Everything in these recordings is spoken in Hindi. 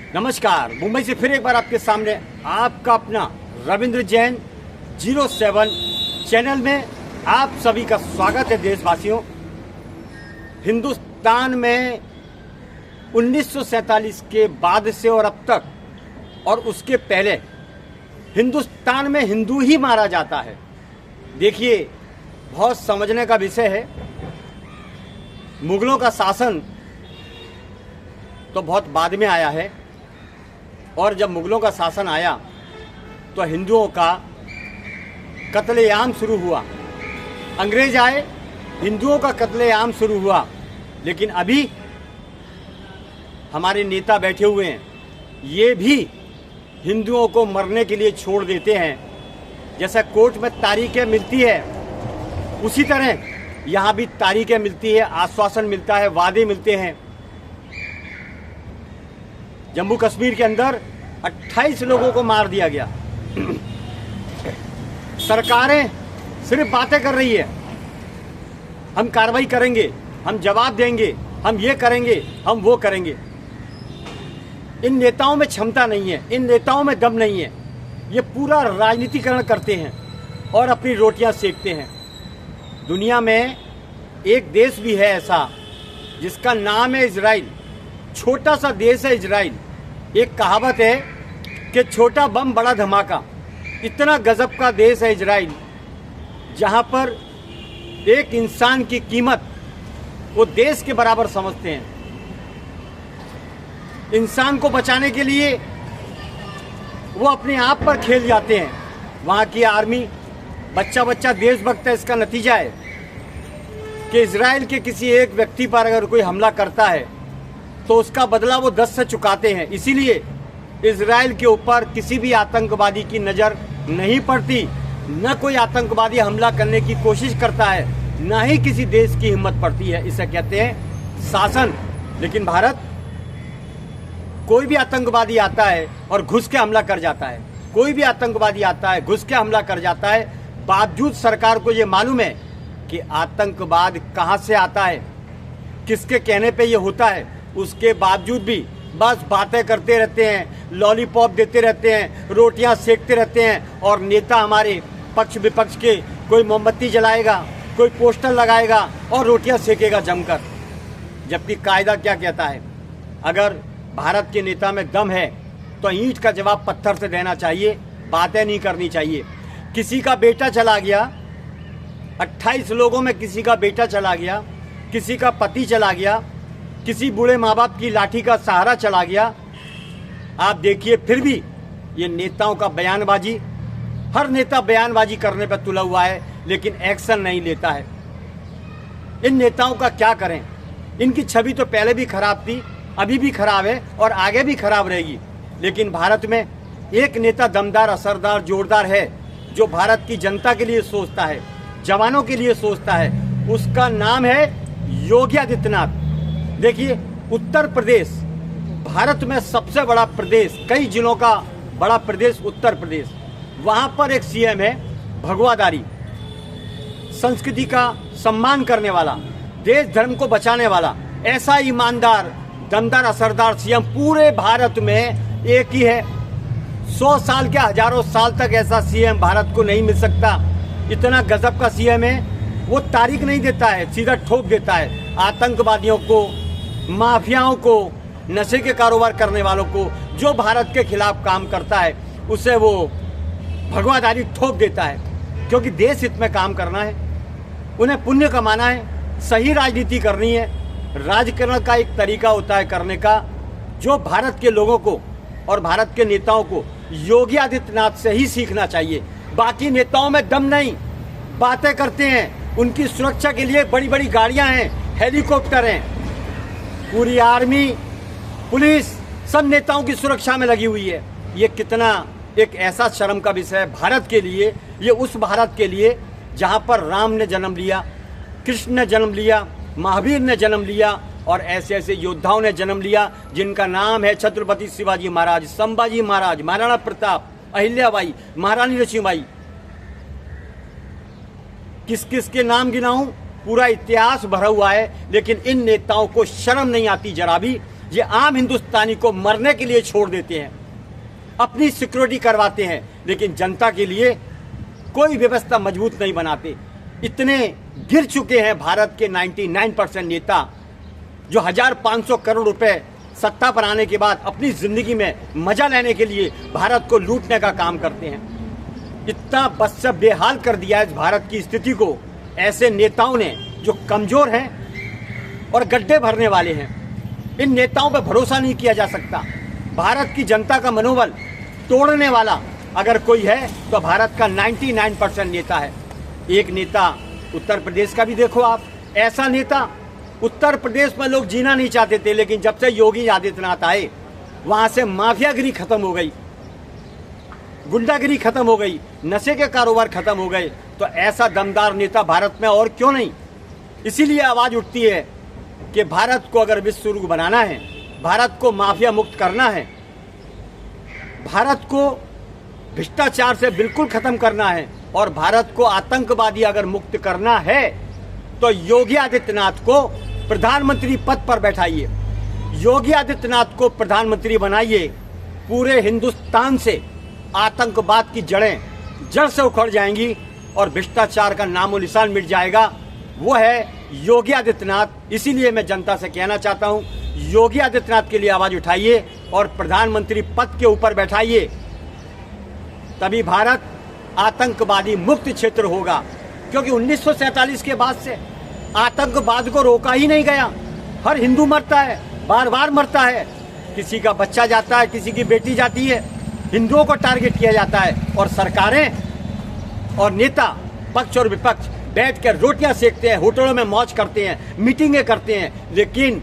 नमस्कार, मुंबई से फिर एक बार आपके सामने आपका अपना रविंद्र जैन 07 चैनल में आप सभी का स्वागत है। देशवासियों, हिंदुस्तान में 1947 के बाद से और अब तक और उसके पहले हिंदुस्तान में हिंदू ही मारा जाता है। देखिए, बहुत समझने का विषय है। मुगलों का शासन तो बहुत बाद में आया है, और जब मुगलों का शासन आया तो हिंदुओं का कत्लेआम शुरू हुआ। अंग्रेज आए, हिंदुओं का कत्लेआम शुरू हुआ। लेकिन अभी हमारे नेता बैठे हुए हैं, ये भी हिंदुओं को मरने के लिए छोड़ देते हैं। जैसा कोर्ट में तारीखें मिलती है, उसी तरह यहाँ भी तारीखें मिलती है, आश्वासन मिलता है, वादे मिलते हैं। जम्मू कश्मीर के अंदर 28 लोगों को मार दिया गया। सरकारें सिर्फ बातें कर रही है, हम कार्रवाई करेंगे, हम जवाब देंगे, हम ये करेंगे, हम वो करेंगे। इन नेताओं में क्षमता नहीं है, इन नेताओं में दम नहीं है। ये पूरा राजनीतिकरण करते हैं और अपनी रोटियां सेकते हैं। दुनिया में एक देश भी है ऐसा जिसका नाम है इजराइल। छोटा सा देश है इजराइल। एक कहावत है कि छोटा बम बड़ा धमाका। इतना गजब का देश है इजराइल, जहां पर एक इंसान की कीमत वो देश के बराबर समझते हैं। इंसान को बचाने के लिए वो अपने आप पर खेल जाते हैं। वहां की आर्मी बच्चा बच्चा देशभक्त है। इसका नतीजा है कि इजराइल के किसी एक व्यक्ति पर अगर कोई हमला करता है तो उसका बदला वो 10 से चुकाते हैं। इसीलिए इजराइल के ऊपर किसी भी आतंकवादी की नज़र नहीं पड़ती। न कोई आतंकवादी हमला करने की कोशिश करता है, न ही किसी देश की हिम्मत पड़ती है। इसे कहते हैं शासन। लेकिन भारत, कोई भी आतंकवादी आता है और घुस के हमला कर जाता है। कोई भी आतंकवादी आता है, घुस के हमला कर जाता है। बावजूद सरकार को ये मालूम है कि आतंकवाद कहाँ से आता है, किसके कहने पे ये होता है। उसके बावजूद भी बस बातें करते रहते हैं, लॉलीपॉप देते रहते हैं, रोटियां सेकते रहते हैं। और नेता हमारे पक्ष विपक्ष के, कोई मोमबत्ती जलाएगा, कोई पोस्टर लगाएगा और रोटियां सेकेगा जमकर। जबकि कायदा क्या कहता है, अगर भारत के नेता में दम है तो ईंट का जवाब पत्थर से देना चाहिए, बातें नहीं करनी चाहिए। किसी का बेटा चला गया, 28 लोगों में किसी का बेटा चला गया, किसी का पति चला गया, किसी बूढ़े माँ बाप की लाठी का सहारा चला गया। आप देखिए, फिर भी ये नेताओं का बयानबाजी, हर नेता बयानबाजी करने पर तुला हुआ है, लेकिन एक्शन नहीं लेता है। इन नेताओं का क्या करें? इनकी छवि तो पहले भी खराब थी, अभी भी खराब है और आगे भी खराब रहेगी। लेकिन भारत में एक नेता दमदार, असरदार, जोरदार है, जो भारत की जनता के लिए सोचता है, जवानों के लिए सोचता है। उसका नाम है योगी आदित्यनाथ। देखिए, उत्तर प्रदेश भारत में सबसे बड़ा प्रदेश, कई जिलों का बड़ा प्रदेश उत्तर प्रदेश। वहां पर एक सीएम है भगवाधारी, संस्कृति का सम्मान करने वाला, देश धर्म को बचाने वाला। ऐसा ईमानदार, दमदार, असरदार सीएम पूरे भारत में एक ही है। 100 साल के, हजारों साल तक ऐसा सीएम भारत को नहीं मिल सकता। इतना गजब का सीएम है। वो तारीख नहीं देता है, सीधा ठोक देता है। आतंकवादियों को, माफियाओं को, नशे के कारोबार करने वालों को, जो भारत के खिलाफ काम करता है, उसे वो भगवाधारी ठोक देता है। क्योंकि देश हित में काम करना है, उन्हें पुण्य कमाना है, सही राजनीति करनी है। राजकारण का एक तरीका होता है करने का, जो भारत के लोगों को और भारत के नेताओं को योगी आदित्यनाथ से ही सीखना चाहिए। बाकी नेताओं में दम नहीं, बातें करते हैं। उनकी सुरक्षा के लिए बड़ी बड़ी गाड़ियां हैं, हेलीकॉप्टर हैं, पूरी आर्मी, पुलिस सब नेताओं की सुरक्षा में लगी हुई है। ये कितना एक ऐसा शर्म का विषय है भारत के लिए। ये उस भारत के लिए जहां पर राम ने जन्म लिया, कृष्ण ने जन्म लिया, महावीर ने जन्म लिया और ऐसे ऐसे योद्धाओं ने जन्म लिया जिनका नाम है छत्रपति शिवाजी महाराज, संभाजी महाराज, महाराणा प्रताप, अहिल्याबाई, महारानी लक्ष्मीबाई। किस किस के नाम गिनाऊं? पूरा इतिहास भरा हुआ है। लेकिन इन नेताओं को शर्म नहीं आती जरा भी। ये आम हिंदुस्तानी को मरने के लिए छोड़ देते हैं, अपनी सिक्योरिटी करवाते हैं, लेकिन जनता के लिए कोई व्यवस्था मजबूत नहीं बनाते। इतने गिर चुके हैं भारत के 99% नेता, जो 1500 करोड़ रुपए सत्ता पर आने के बाद अपनी जिंदगी में मजा लेने के लिए भारत को लूटने का काम करते हैं। इतना बस बेहाल कर दिया है इस भारत की स्थिति को ऐसे नेताओं ने, जो कमजोर हैं और गड्ढे भरने वाले हैं। इन नेताओं पर भरोसा नहीं किया जा सकता। भारत की जनता का मनोबल तोड़ने वाला अगर कोई है तो भारत का 99% नेता है। एक नेता उत्तर प्रदेश का भी देखो आप, ऐसा नेता उत्तर प्रदेश में लोग जीना नहीं चाहते थे, लेकिन जब से योगी आदित्यनाथ आए वहां से माफियागिरी खत्म हो गई, गुंडागिरी खत्म हो गई, नशे के कारोबार खत्म हो गए। तो ऐसा दमदार नेता भारत में और क्यों नहीं। इसीलिए आवाज उठती है कि भारत को अगर विश्व गुरु बनाना है, भारत को माफिया मुक्त करना है, भारत को भ्रष्टाचार से बिल्कुल खत्म करना है और भारत को आतंकवादी अगर मुक्त करना है तो योगी आदित्यनाथ को प्रधानमंत्री पद पर बैठाइए, योगी आदित्यनाथ को प्रधानमंत्री बनाइए। पूरे हिंदुस्तान से आतंकवाद की जड़ें जड़ से उखड़ जाएंगी और भ्रष्टाचार का नामो निशान मिट जाएगा। वो है योगी आदित्यनाथ। इसीलिए मैं जनता से कहना चाहता हूं, योगी आदित्यनाथ के लिए आवाज उठाइए और प्रधानमंत्री पद के ऊपर बैठाइए, तभी भारत आतंकवादी मुक्त क्षेत्र होगा। क्योंकि 1947 के बाद से आतंकवाद को रोका ही नहीं गया। हर हिंदू मरता है, बार बार मरता है, किसी का बच्चा जाता है, किसी की बेटी जाती है, हिंदुओं को टारगेट किया जाता है और सरकारें और नेता पक्ष और विपक्ष बैठकर रोटियां सेकते हैं, होटलों में मौज करते हैं, मीटिंगें करते हैं, लेकिन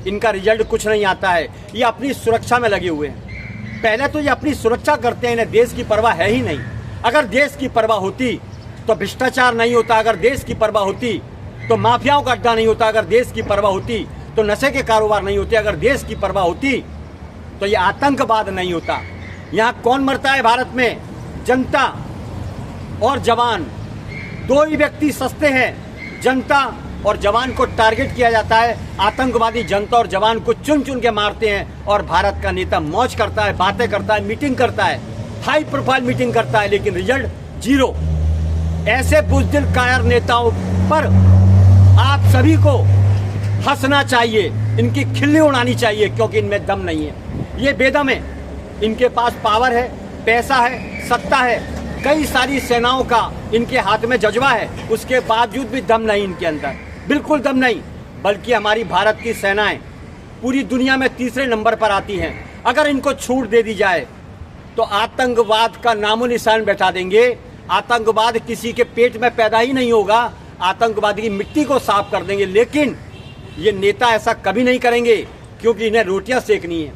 इनका रिजल्ट कुछ नहीं आता है। ये अपनी सुरक्षा में लगे हुए हैं। पहले तो ये अपनी सुरक्षा करते हैं, इन्हें देश की परवाह है ही नहीं। अगर देश की परवाह होती तो भ्रष्टाचार नहीं होता, अगर देश की परवाह होती तो माफियाओं का अड्डा नहीं होता, अगर देश की परवाह होती तो नशे के कारोबार नहीं होते, अगर देश की परवाह होती तो ये आतंकवाद नहीं होता। यहाँ कौन मरता है भारत में? जनता और जवान, दो ही व्यक्ति सस्ते हैं। जनता और जवान को टारगेट किया जाता है, आतंकवादी जनता और जवान को चुन चुन के मारते हैं और भारत का नेता मौज करता है, बातें करता है, मीटिंग करता है, हाई प्रोफाइल मीटिंग करता है, लेकिन रिजल्ट जीरो। ऐसे बुज़दिल कायर नेताओं पर आप सभी को हंसना चाहिए, इनकी खिल्ली उड़ानी चाहिए, क्योंकि इनमें दम नहीं है। ये बेदम है। इनके पास पावर है, पैसा है, सत्ता है, कई सारी सेनाओं का इनके हाथ में जज्बा है, उसके बावजूद भी दम नहीं इनके अंदर, बिल्कुल दम नहीं। बल्कि हमारी भारत की सेनाएं पूरी दुनिया में तीसरे नंबर पर आती हैं। अगर इनको छूट दे दी जाए तो आतंकवाद का नामो निशान बैठा देंगे। आतंकवाद किसी के पेट में पैदा ही नहीं होगा, आतंकवाद की मिट्टी को साफ कर देंगे। लेकिन ये नेता ऐसा कभी नहीं करेंगे, क्योंकि इन्हें रोटियां सेकनी है।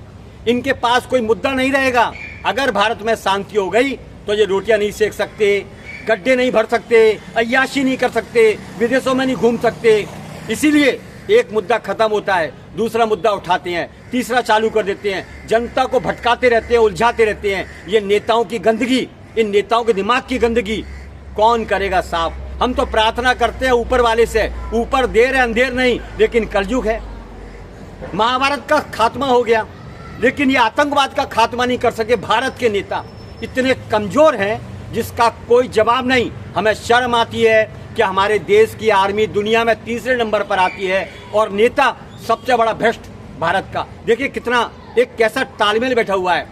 इनके पास कोई मुद्दा नहीं रहेगा। अगर भारत में शांति हो गई तो ये रोटियां नहीं सेक सकते, गड्ढे नहीं भर सकते, अय्याशी नहीं कर सकते, विदेशों में नहीं घूम सकते। इसीलिए एक मुद्दा खत्म होता है, दूसरा मुद्दा उठाते हैं, तीसरा चालू कर देते हैं, जनता को भटकाते रहते हैं, उलझाते रहते हैं। ये नेताओं की गंदगी, इन नेताओं के दिमाग की गंदगी कौन करेगा साफ? हम तो प्रार्थना करते हैं ऊपर वाले से, ऊपर देर है अंधेर नहीं, लेकिन कलयुग है। महाभारत का खात्मा हो गया, लेकिन ये आतंकवाद का खात्मा नहीं कर सके। भारत के नेता इतने कमजोर हैं जिसका कोई जवाब नहीं। हमें शर्म आती है कि हमारे देश की आर्मी दुनिया में तीसरे नंबर पर आती है और नेता सबसे बड़ा भ्रष्ट भारत का। देखिए कितना एक कैसा तालमेल बैठा हुआ है।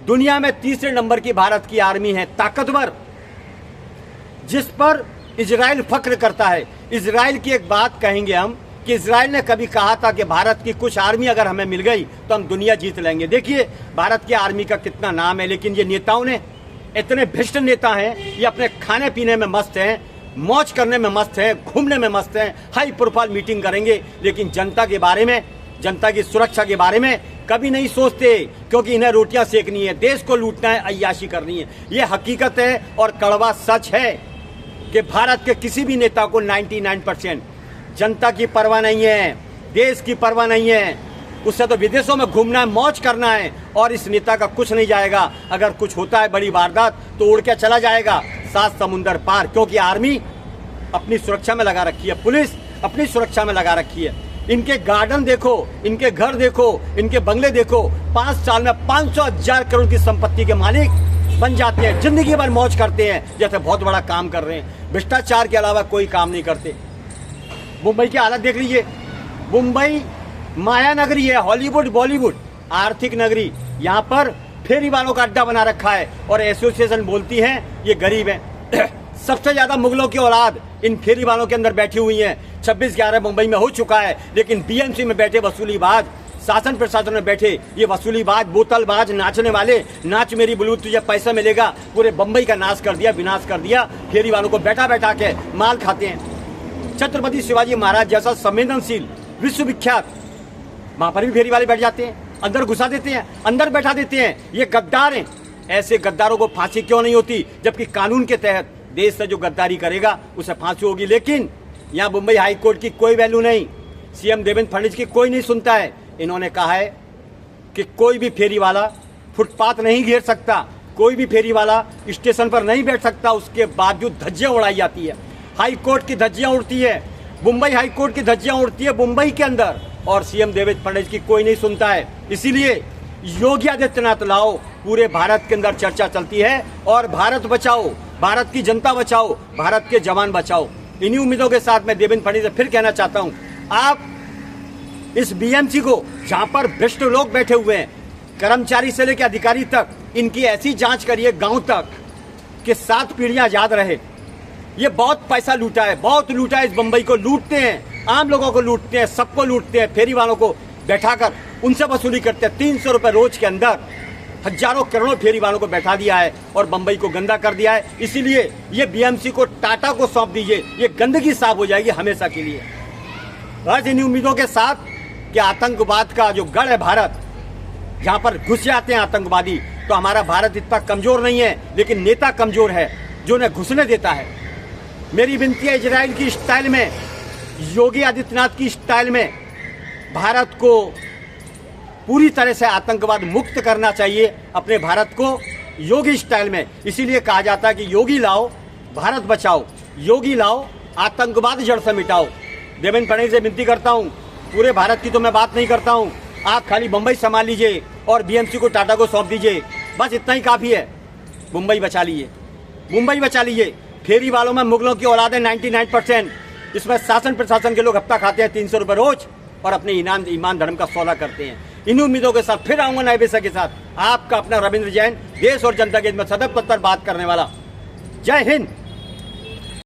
दुनिया में तीसरे नंबर की भारत की आर्मी है, ताकतवर, जिस पर इजराइल फख्र करता है। इजराइल की एक बात कहेंगे हम कि इजराइल ने कभी कहा था कि भारत की कुछ आर्मी अगर हमें मिल गई तो हम दुनिया जीत लेंगे। देखिए भारत की आर्मी का कितना नाम है, लेकिन ये नेताओं ने, इतने भ्रष्ट नेता हैं, ये अपने खाने पीने में मस्त हैं, मौज करने में मस्त हैं, घूमने में मस्त हैं, हाई प्रोफाइल मीटिंग करेंगे, लेकिन जनता के बारे में, जनता की सुरक्षा के बारे में कभी नहीं सोचते, क्योंकि इन्हें रोटियां सेकनी है, देश को लूटना है, अय्याशी करनी है। ये हकीकत है और कड़वा सच है कि भारत के किसी भी नेता को 99% जनता की परवाह नहीं है, देश की परवाह नहीं है। उससे तो विदेशों में घूमना है, मौज करना है, और इस नेता का कुछ नहीं जाएगा। अगर कुछ होता है बड़ी वारदात तो उड़ के चला जाएगा 7 समुंदर पार, क्योंकि आर्मी अपनी सुरक्षा में लगा रखी है, पुलिस अपनी सुरक्षा में लगा रखी है। इनके गार्डन देखो, इनके घर देखो, इनके बंगले देखो। 5 साल में 500,000 करोड़ की संपत्ति के मालिक बन जाते हैं, जिंदगी भर मौज करते हैं जैसे बहुत बड़ा काम कर रहे हैं। भ्रष्टाचार के अलावा कोई काम नहीं करते। मुंबई की हालत देख लीजिए। मुंबई माया नगरी है, हॉलीवुड बॉलीवुड आर्थिक नगरी। यहाँ पर फेरी वालों का अड्डा बना रखा है और एसोसिएशन बोलती है ये गरीब है। सबसे ज्यादा मुगलों की औलाद इन फेरी वालों के अंदर बैठी हुई है। 26/11 मुंबई में हो चुका है, लेकिन बीएमसी में बैठे वसूलीबाज, शासन प्रशासन में बैठे ये वसूलीबाज, बोतलबाज, नाचने वाले, नाच मेरी बुलू तुझे पैसा मिलेगा, पूरे बम्बई का नाश कर दिया, विनाश कर दिया। फेरी वालों को बैठा बैठा के माल खाते हैं। छत्रपति शिवाजी महाराज जैसा संवेदनशील, विश्वविख्यात, वहां पर भी फेरी वाले बैठ जाते हैं, अंदर घुसा देते हैं, अंदर बैठा देते हैं। ये गद्दार हैं। ऐसे गद्दारों को फांसी क्यों नहीं होती, जबकि कानून के तहत देश से जो गद्दारी करेगा उसे फांसी होगी। लेकिन यहाँ मुंबई हाई कोर्ट की कोई वैल्यू नहीं, सीएम देवेंद्र फडणवीस की कोई नहीं सुनता है। इन्होंने कहा है कि कोई भी फेरी वाला फुटपाथ नहीं घेर सकता, कोई भी फेरी वाला स्टेशन पर नहीं बैठ सकता। उसके बावजूद धज्जियां उड़ाई जाती है, हाई कोर्ट की धज्जियां उड़ती है, मुंबई हाई कोर्ट की धज्जियां उड़ती है मुंबई के अंदर, और सीएम देवेंद्र फडणवीस की कोई नहीं सुनता है। इसीलिए योगी आदित्यनाथ लाओ, पूरे भारत के अंदर चर्चा चलती है। और भारत बचाओ, भारत की जनता बचाओ, भारत के जवान बचाओ। इन्हीं उम्मीदों के साथ मैं देवेंद्र फडणवीस से फिर कहना चाहता हूं, आप इस बीएमसी को, जहां पर भ्रष्ट लोग बैठे हुए हैं, कर्मचारी से लेकर अधिकारी तक, इनकी ऐसी जांच करिए गांव तक कि 7 पीढ़ियां याद रहे। ये बहुत पैसा लूटा है, बहुत लूटा है। इस बंबई को लूटते हैं, आम लोगों को लूटते हैं, सबको लूटते हैं। फेरी वालों को बैठाकर उनसे वसूली करते हैं। 300 रुपए रोज के अंदर हजारों करोड़ों फेरी वालों को बैठा दिया है और बंबई को गंदा कर दिया है। इसीलिए ये बीएमसी को टाटा को सौंप दीजिए, ये गंदगी साफ हो जाएगी हमेशा के लिए। बस इन्हीं उम्मीदों के साथ कि आतंकवाद का जो गढ़ है भारत, जहां पर घुस जाते हैं आतंकवादी, तो हमारा भारत इतना कमजोर नहीं है, लेकिन नेता कमजोर है जो उन्हें घुसने देता है। मेरी विनती है, इजराइल की स्टाइल में, योगी आदित्यनाथ की स्टाइल में भारत को पूरी तरह से आतंकवाद मुक्त करना चाहिए, अपने भारत को योगी स्टाइल में। इसीलिए कहा जाता है कि योगी लाओ, भारत बचाओ, योगी लाओ, आतंकवाद जड़ से मिटाओ। देवेंद्र फडणवीस से विनती करता हूं, पूरे भारत की तो मैं बात नहीं करता हूं, आप खाली मुंबई संभाल लीजिए और बीएमसी को टाटा को सौंप दीजिए, बस इतना ही काफी है। मुंबई बचा लीजिए, मुंबई बचा लीजिए। फेरी वालों में मुगलों की औलाद है 99%। इसमें शासन प्रशासन के लोग हफ्ता खाते हैं 300 रुपए रोज और अपने ईमान धर्म का सौदा करते हैं। इन्हीं उम्मीदों के साथ फिर आऊंगा नए विषय के साथ। आपका अपना रविंद्र जैन, देश और जनता के हित में सदैव तत्पर बात करने वाला। जय हिंद।